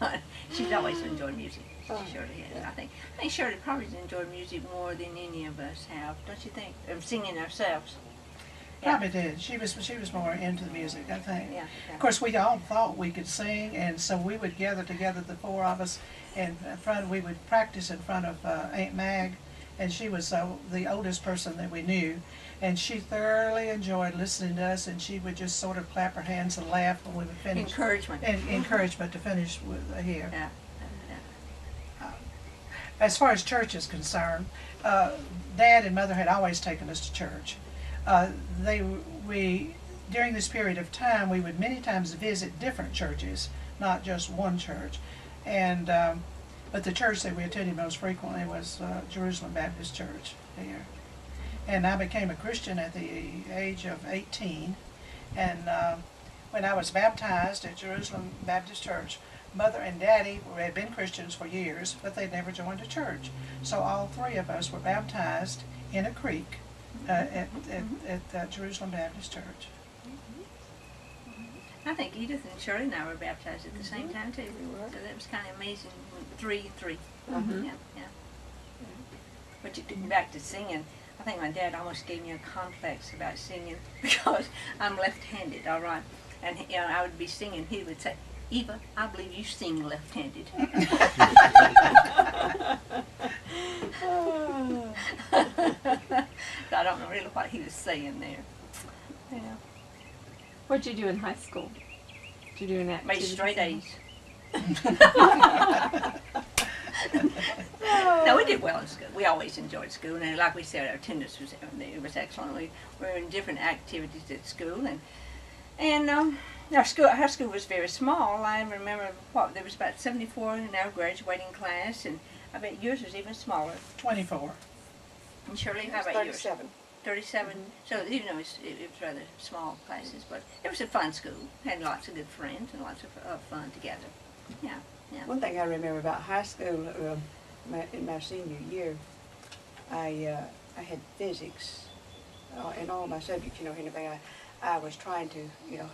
She's always enjoyed music. She surely has. I think Shirley probably enjoyed music more than any of us have, don't you think? Of singing ourselves. Yeah. Probably did. She was more into the music, I think. Yeah. Of course, we all thought we could sing, and so we would gather together, the four of us, in front. We would practice in front of Aunt Mag, and she was the oldest person that we knew, And she thoroughly enjoyed listening to us, and she would just sort of clap her hands and laugh when we would finish. Encouragement. And encouragement to finish with here. Yeah. As far as church is concerned, Dad and Mother had always taken us to church. During this period of time, we would many times visit different churches, not just one church. And but the church that we attended most frequently was Jerusalem Baptist Church there. And I became a Christian at the age of 18. And when I was baptized at Jerusalem Baptist Church, Mother and Daddy had been Christians for years, but they'd never joined a church. So all three of us were baptized in a creek at Jerusalem Baptist Church. I think Edith and Shirley and I were baptized at the same time too. So that was kind of amazing. 3 and 3. Yeah, yeah. But getting back to singing, I think my dad almost gave me a complex about singing because I'm left-handed, all right. And you know, I would be singing, he would say, "Eva, I believe you sing left-handed." So I don't know really what he was saying there. Yeah. What'd you do in high school? Did you do an Made activity? straight A's. No, we did well in school. We always enjoyed school, and like we said, our attendance was excellent. We were in different activities at school, and our school was very small. I remember there was about 74 in our graduating class, and I bet yours was even smaller. 24. And Shirley, how about yours? 37. 37. So even though it was rather small classes, but it was a fun school. Had lots of good friends and lots of fun together. Yeah, yeah. One thing I remember about high school, in my senior year, I had physics in all my subjects. You know, anything I was trying to, you know,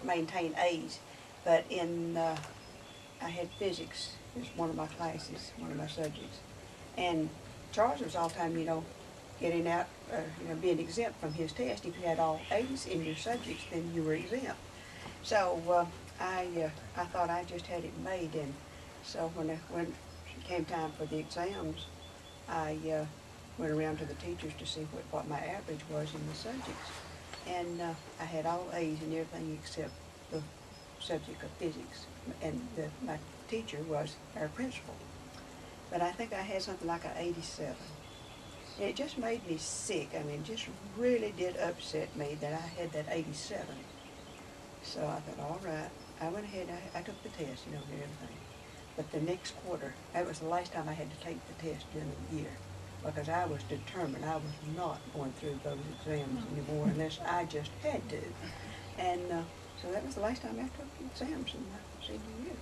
maintain A's, but I had physics as one of my classes, one of my subjects, and Charles was all the time, you know, getting out, you know, being exempt from his test. If you had all A's in your subjects, then you were exempt. So I thought I just had it made, and so when it came time for the exams, I went around to the teachers to see what my average was in the subjects, and I had all A's in everything except the subject of physics, and my teacher was our principal. But I think I had something like an 87. And it just made me sick. I mean, it just really did upset me that I had that 87. So I thought, all right. I went ahead, I took the test, you know, and everything. But the next quarter, that was the last time I had to take the test during the year, because I was determined I was not going through those exams anymore unless I just had to. And so that was the last time I took exams in my senior year.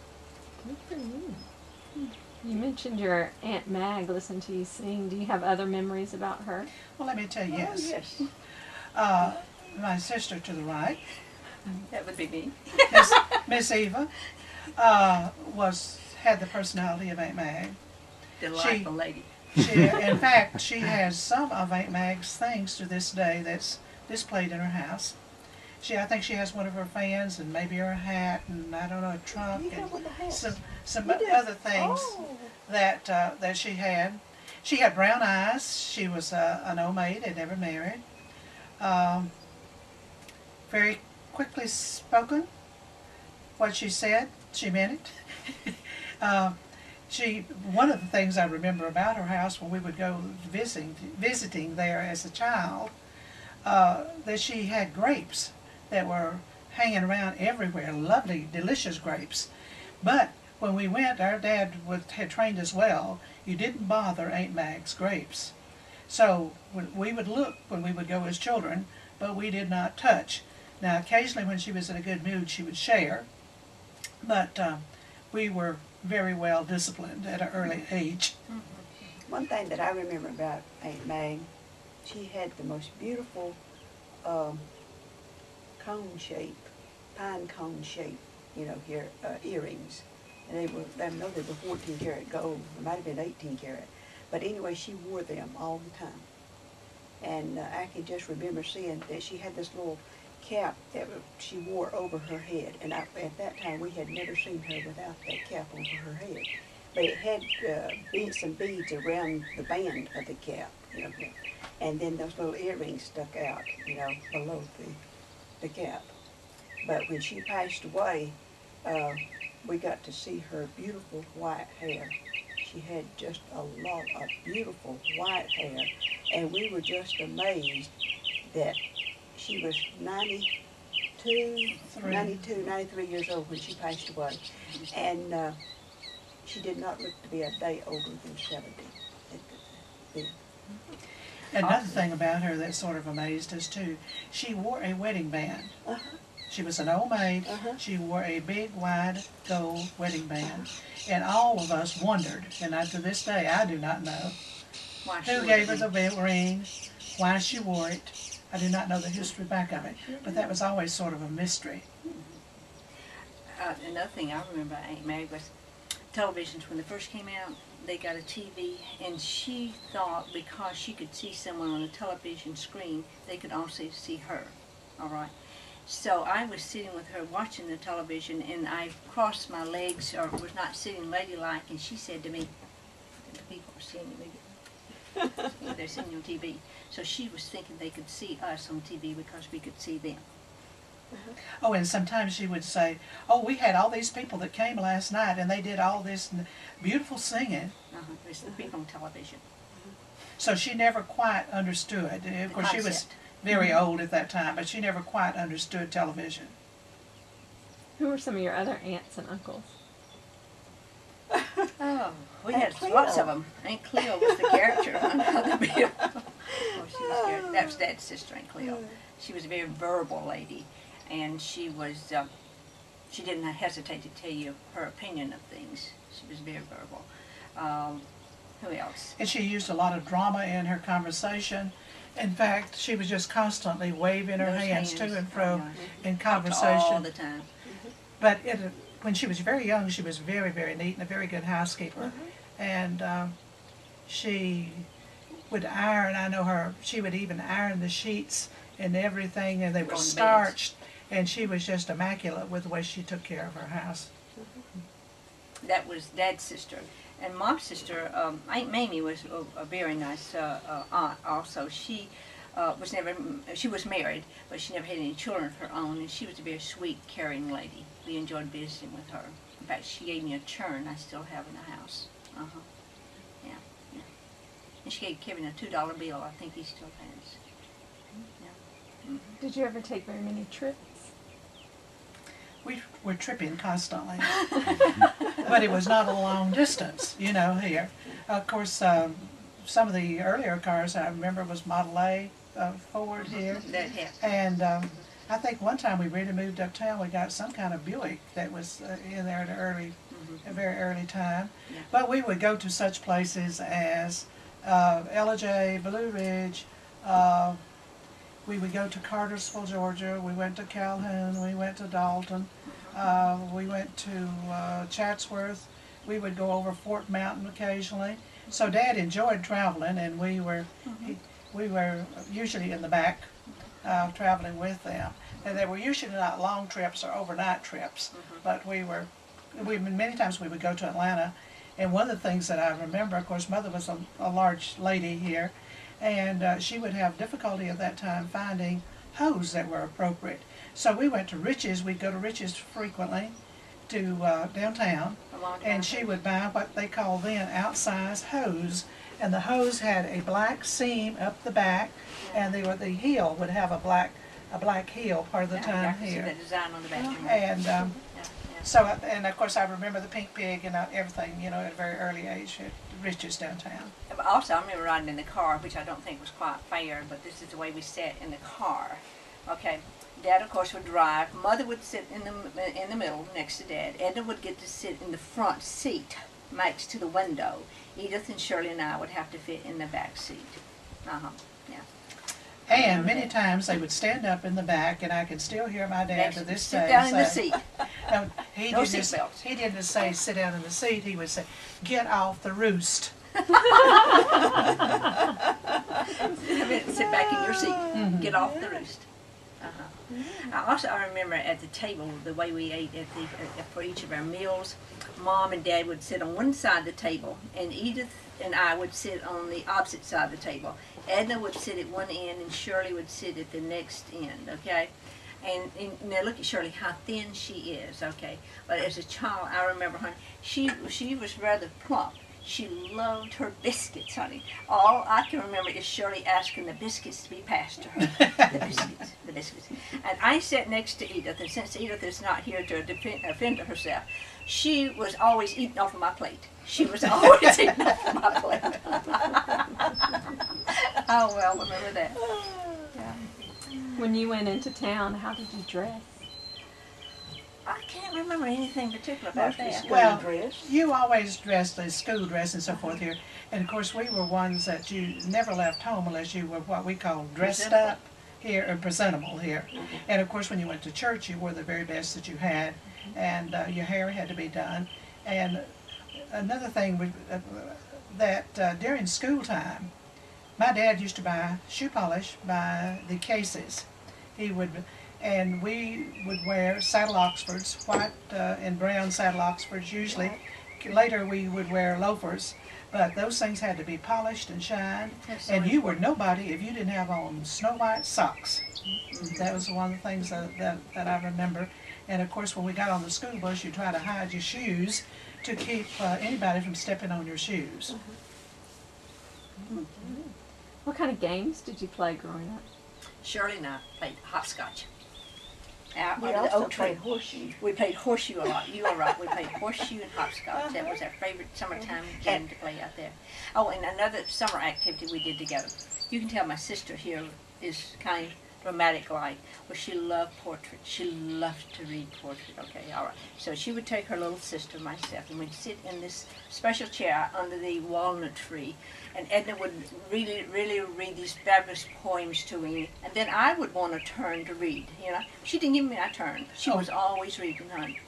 Good for you. You mentioned your Aunt Mag listened to you sing. Do you have other memories about her? Well, let me tell you, yes. Oh, yes. My sister to the right, That would be me. Miss Eva, had the personality of Aunt Mag. Delightful lady. In fact, she has some of Aunt Mag's things to this day that's displayed in her house. I think she has one of her fans and maybe her hat and I don't know, a trunk and some other things that she had. She had brown eyes. She was an old maid, had never married. Very quickly spoken. What she said, she meant it. One of the things I remember about her house when we would go visiting there as a child, that she had grapes that were hanging around everywhere, lovely, delicious grapes. But when we went, our dad had trained us well. You didn't bother Aunt Mag's grapes. So we would look when we would go as children, but we did not touch. Now, occasionally when she was in a good mood, she would share, but we were very well disciplined at an early age. One thing that I remember about Aunt Mag, she had the most beautiful pine cone shape, you know, earrings. And I know they were 14 karat gold. It might have been 18 karat. But anyway, she wore them all the time. And I can just remember seeing that she had this little cap that she wore over her head. And at that time, we had never seen her without that cap over her head. but it had some beads around the band of the cap, you know, and then those little earrings stuck out, you know, below the cap. But when she passed away, we got to see her beautiful white hair. She had just a lot of beautiful white hair, and we were just amazed that she was 93 years old when she passed away, and she did not look to be a day older than 70. Another thing about her that sort of amazed us too, she wore a wedding band. She was an old maid. She wore a big, wide, gold wedding band. And all of us wondered, and to this day I do not know, who gave her the ring, why she wore it. I do not know the history back of it, but that was always sort of a mystery. Another thing I remember Aunt Mary was televisions. When they first came out, they got a TV, and she thought because she could see someone on a television screen, they could also see her, all right? So I was sitting with her watching the television, and I crossed my legs, or was not sitting ladylike, and she said to me, the people are seeing me, they're seeing you on TV. So she was thinking they could see us on TV because we could see them. Oh, and sometimes she would say, oh, we had all these people that came last night, and they did all this beautiful singing. There's the people on television. So she never quite understood. Of course, she was very old at that time, but she never quite understood television. Who were some of your other aunts and uncles? Oh, we had lots of them. Aunt Cleo was the character on the bill. Oh, she was good. That was Dad's sister, Aunt Cleo. She was a very verbal lady, and she was, she didn't hesitate to tell you her opinion of things. She was very verbal. Who else? And she used a lot of drama in her conversation. In fact, she was just constantly waving her hands to and fro in conversation. All the time. But when she was very young, she was very, very neat and a very good housekeeper. And she would iron, I know her, she would even iron the sheets and everything, and they were starched. And she was just immaculate with the way she took care of her house. That was Dad's sister. And Mom's sister, Aunt Mamie, was a very nice aunt also. She she was married, but she never had any children of her own, and she was a very sweet, caring lady. We enjoyed visiting with her. In fact, she gave me a churn I still have in the house. Yeah, yeah. And she gave Kevin a $2 bill. I think he still has. Yeah. Did you ever take very many trips? We were tripping constantly, but it was not a long distance, you know, here. Of course, some of the earlier cars I remember was Model A Ford here. And I think one time we really moved uptown, we got some kind of Buick that was in there at a very early time. Yeah. But we would go to such places as J, Blue Ridge. We would go to Cartersville, Georgia. We went to Calhoun. We went to Dalton. We went to Chatsworth. We would go over Fort Mountain occasionally. So Dad enjoyed traveling, and we were usually in the back traveling with them. And they were usually not long trips or overnight trips, but many times we would go to Atlanta. And one of the things that I remember, of course, Mother was a large lady here, and she would have difficulty at that time finding hose that were appropriate. So we went to Rich's. We'd go to Rich's frequently to downtown, and she would buy what they called then outsize hose. And the hose had a black seam up the back, and the heel would have a black heel part of the time here. The design on the back. And so, and of course, I remember the pink pig and everything, you know, at a very early age at Rich's downtown. But also, I remember riding in the car, which I don't think was quite fair, but this is the way we sat in the car. Okay, Dad, of course, would drive. Mother would sit in the middle next to Dad. Edna would get to sit in the front seat next to the window. Edith and Shirley and I would have to fit in the back seat. Yeah. And many times they would stand up in the back, and I can still hear my dad to this day sit down say, in the seat. No, he No didn't seatbelts. He didn't say sit down in the seat. He would say, get off the roost. Sit back in your seat. Get off the roost. I remember at the table the way we ate for each of our meals. Mom and Dad would sit on one side of the table, and Edith and I would sit on the opposite side of the table. Edna would sit at one end, and Shirley would sit at the next end. Okay. And now look at Shirley, how thin she is, okay? But as a child, I remember her, she was rather plump. She loved her biscuits, honey. All I can remember is Shirley asking the biscuits to be passed to her. The biscuits. And I sat next to Edith, and since Edith is not here to defend herself, she was always eating off of my plate. She was always eating off of my plate. Oh, well, remember that. Yeah. When you went into town, how did you dress? I can't remember anything particular about that. Well, dress. you always dressed as school dress and so forth here. And of course we were ones that you never left home unless you were what we call dressed up here, or presentable here. And of course when you went to church you wore the very best that you had, and your hair had to be done. And another thing that during school time, my dad used to buy shoe polish by the cases. He would, and we would wear saddle Oxfords, white and brown saddle Oxfords usually. Later we would wear loafers, but those things had to be polished and shined. And you were nobody if you didn't have on snow white socks. That was one of the things that I remember. And of course when we got on the school bus, you try to hide your shoes to keep anybody from stepping on your shoes. What kind of games did you play growing up? Shirley and I played hopscotch. Out We under the also oak tree. played horseshoe. We played horseshoe a lot. You were right. We played horseshoe and hopscotch. That was our favorite summertime game to play out there. Oh, and another summer activity we did together. You can tell my sister here is kind of dramatic-like, where she loved portraits. She loved to read portraits. Okay, all right. So she would take her little sister, myself, and we'd sit in this special chair under the walnut tree, and Edna would really read these fabulous poems to me, and then I would want to turn to read, you know. She didn't give me my turn. She was always reading, honey.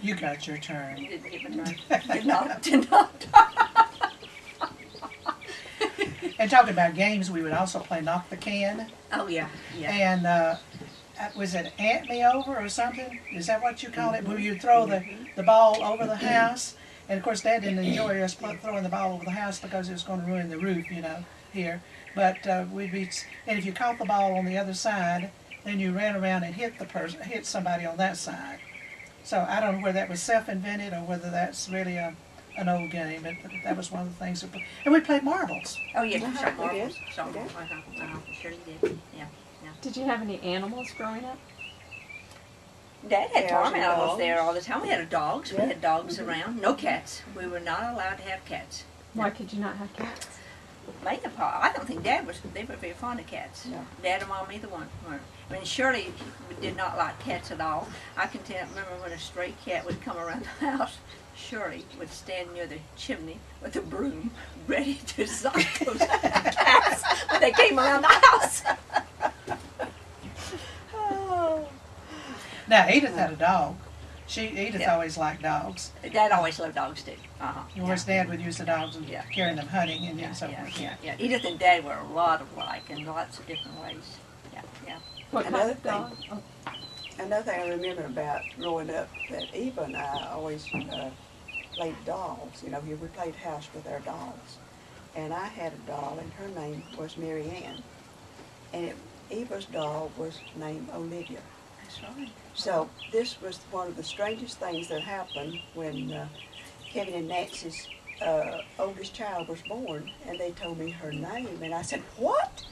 You got your turn. Didn't get my turn. Did not. And talking about games, we would also play knock the can. Oh, yeah, yeah. And was it Ant Me Over or something? Is that what you call it? Where you throw the ball over the house? And of course Dad didn't enjoy us throwing the ball over the house because it was going to ruin the roof, you know, here. But and if you caught the ball on the other side, then you ran around and hit somebody on that side. So I don't know whether that was self-invented or whether that's really an old game, but that was one of the things. And we played marbles. Oh, yeah, Uh-huh, shot we did. marbles. Sure you did. Yeah. Did you have any animals growing up? Dad had Cows farm and animals dogs. there all the time. We had dogs. Yeah. We had dogs around. No cats. We were not allowed to have cats. Why could you not have cats? I don't think Dad was. They were very fond of cats. No. Dad or Mom, either one weren't. I mean, Shirley did not like cats at all. I can remember when a stray cat would come around the house. Shirley would stand near the chimney with a broom, ready to sock those cats when they came around the house. Now Edith had a dog. Edith always liked dogs. Dad always loved dogs too. Whereas Dad would use the dogs and Yeah. carrying them hunting and Yeah, so yeah, forth. yeah. Edith and Dad were a lot alike in lots of different ways. Yeah, yeah. What kind Another of dog? Oh, Another thing I remember about growing up, that Eva and I always played dolls. You know, we played house with our dolls. And I had a doll, and her name was Mary Ann. And Eva's doll was named Olivia. That's right. So this was one of the strangest things that happened when Kevin and Nancy's oldest child was born, and they told me her name, and I said, "What?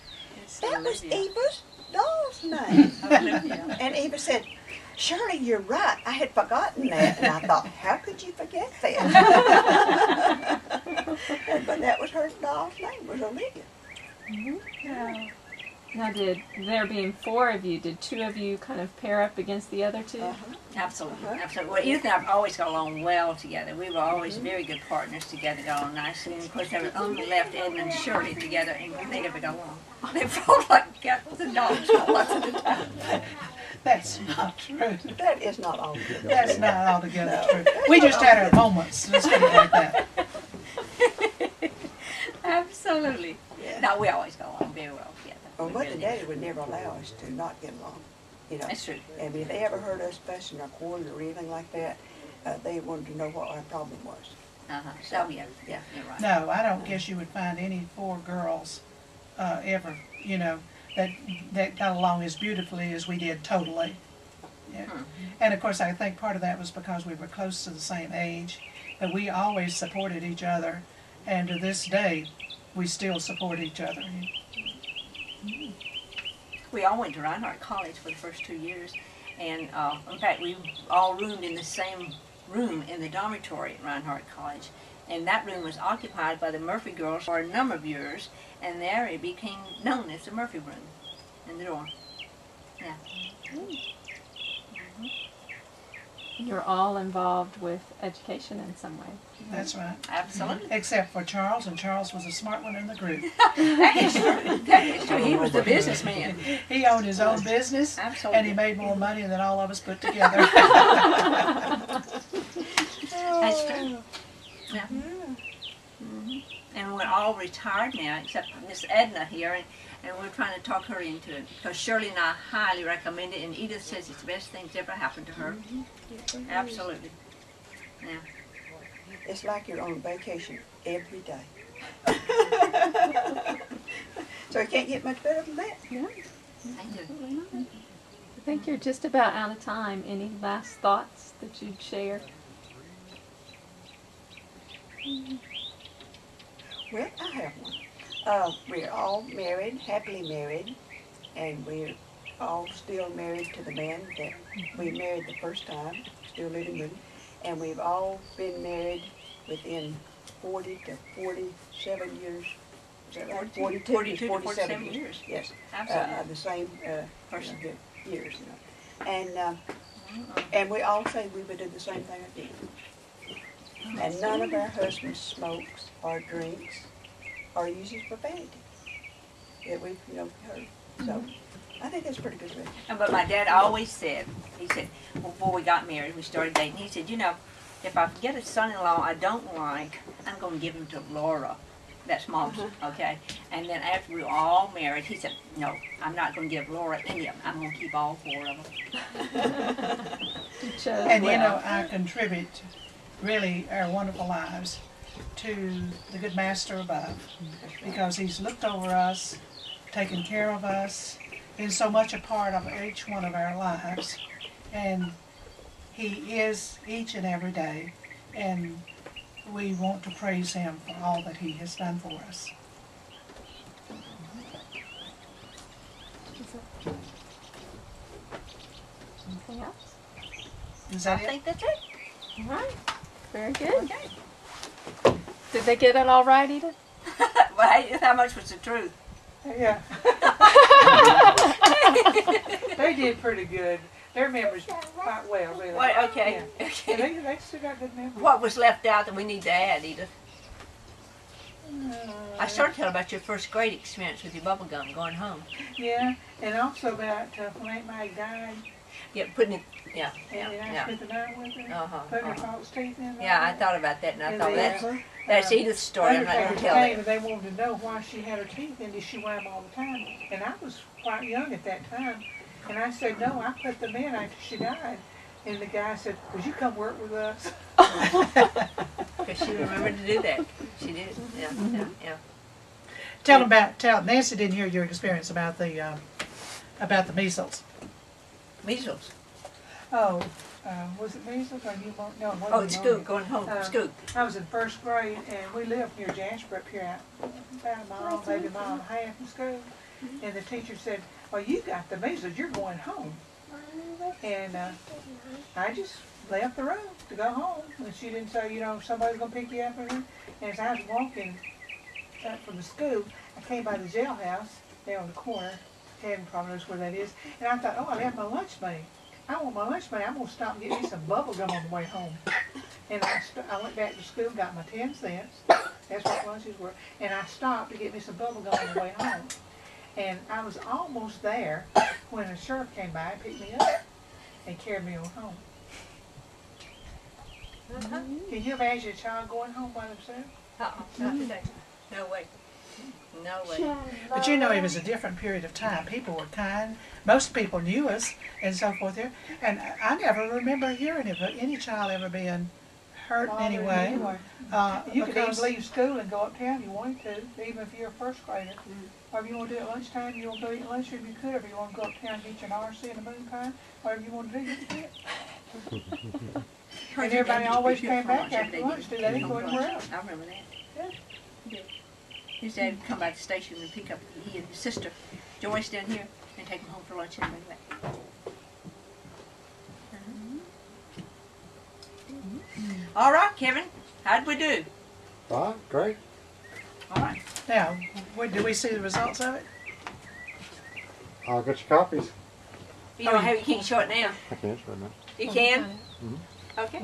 It's That was Olivia. Eva's doll's name." Olivia. And Eva said, "Shirley, you're right. I had forgotten that." And I thought, how could you forget that? But that was her doll's name, was Olivia. yeah. Now, there being 4 of you, did 2 of you kind of pair up against the other 2? Absolutely, Uh-huh. absolutely. Well, Edith and I have always got along well together. We were always very good partners together, got along nicely. And of course, they were only left Edna and Shirley together, and they never got along. They fought like cats and dogs lots of the time. That's not true. That is not altogether. That's not altogether No, true. that's We not just had our altogether. moments. Let's put it like that. Absolutely. Yeah. No, we always got along very well together. Well, We Mother really and did. Daddy would never allow us to not get along. you know. That's true. And if they ever heard us fussing or quarreling or anything like that, they wanted to know what our problem was. So, yeah, you're right. No, I don't guess you would find any 4 girls ever, you know, that got along as beautifully as we did totally. Yeah. And of course, I think part of that was because we were close to the same age, but we always supported each other, and to this day, we still support each other. We all went to Reinhardt College for the first 2 years, and in fact, we all roomed in the same room in the dormitory at Reinhardt College, and that room was occupied by the Murphy girls for a number of years, and there it became known as the Murphy room in the dorm. Yeah. You're all involved with education in some way. That's right. Absolutely. Except for Charles, and Charles was a smart one in the group. That is true. That is true. He was the businessman. He owned his own business, Absolutely. and he made more money than all of us put together. That's true. Yeah. And we're all retired now, except Miss Edna here, and we're trying to talk her into it. Because Shirley and I highly recommend it, and Edith says it's the best thing that's ever happened to her. Absolutely. Yeah. It's like you're on vacation every day. So you can't get much better than that. Yeah. Thank you. I think you're just about out of time. Any last thoughts that you'd share? Well, I have one. We're all married, happily married, and we're all still married to the man that we married the first time, still living with him. And we've all been married within 40 to 47 years. Is that right? 42 to 47 years. Yes. Absolutely. The same Person. years, you know. And we all say we would do the same thing again. And none of our husbands smokes or drinks or uses profanity that we've, heard. So I think that's pretty good. But my dad always said, he said, before we got married, we started dating, he said, if I get a son-in-law I don't like, I'm going to give him to Laura. That's Mom's, okay? And then after we were all married, he said, no, I'm not going to give Laura any of them. I'm going to keep all 4 of them. And I contribute really our wonderful lives to the good master above, because he's looked over us, taken care of us, been so much a part of each one of our lives, and he is each and every day, and we want to praise him for all that he has done for us. Anything else? Is I that it? think that's it. All right. Very good. Okay. Did they get it all right, Edith? Well, hey, how much was the truth? Yeah. They did pretty good. Their memory's quite well, really. Well, okay. Yeah. Okay. And they still got good memory. What was left out that we need to add, Edith? I started telling about your first grade experience with your bubble gum going home. Yeah, and also about when Aunt Mag died, Yeah, putting it, yeah. and I Yeah. spent the night with her, putting her false teeth in. Yeah, I thought about that, and I And thought then, that's Edith's story. I'm not going to Undertaker tell came it. and they wanted to know why she had her teeth in. Did she wear them all the time? And I was quite young at that time. And I said, no, I put them in after she died. And the guy said, would you come work with us? Because she remembered to do that. She did. Yeah, yeah. Tell Nancy didn't hear your experience about the measles. Measles. Oh, was it measles or pneumonia? No, it wasn't Oh, it's pneumonia. school, going home from school. I was in first grade, and we lived near Jasper up here, about a mile, maybe a mile and a half from school. And the teacher said, well, you got the measles, you're going home. And I just left the room to go home. And she didn't say, somebody's going to pick you up. And as I was walking up from the school, I came by the jailhouse there on the corner. Kevin probably knows where that is. And I thought, oh, I left my lunch money. I want my lunch money. I'm going to stop and get me some bubble gum on the way home. And I went back to school, got my 10 cents. That's what lunches were. And I stopped to get me some bubble gum on the way home. And I was almost there when a sheriff came by and picked me up and carried me on home. Can you imagine a child going home by themselves? Not today. No way. No way. But you know, it was a different period of time. People were kind. Most people knew us and so forth there. And I never remember hearing of any child ever being hurt in any way. You could even Because leave school and go uptown if you wanted to, even if you're a first grader. Or if you want to do it at lunchtime, you want to go eat lunch, if you could. Or if you want to go uptown and get your RC in the moon pie, whatever you want to do, you can do it. And everybody always came back after lunch, they didn't go anywhere else. I remember that. Yeah. His dad would come by the station and pick up he and his sister, Joyce, down here, and take them home for lunch and bring them back. All right, Kevin, how'd we do? Fine, great. All right. now, do we see the results of it? I'll get your copies. You don't have, you can't show it now. I can't right now. You can? Mhm. Okay.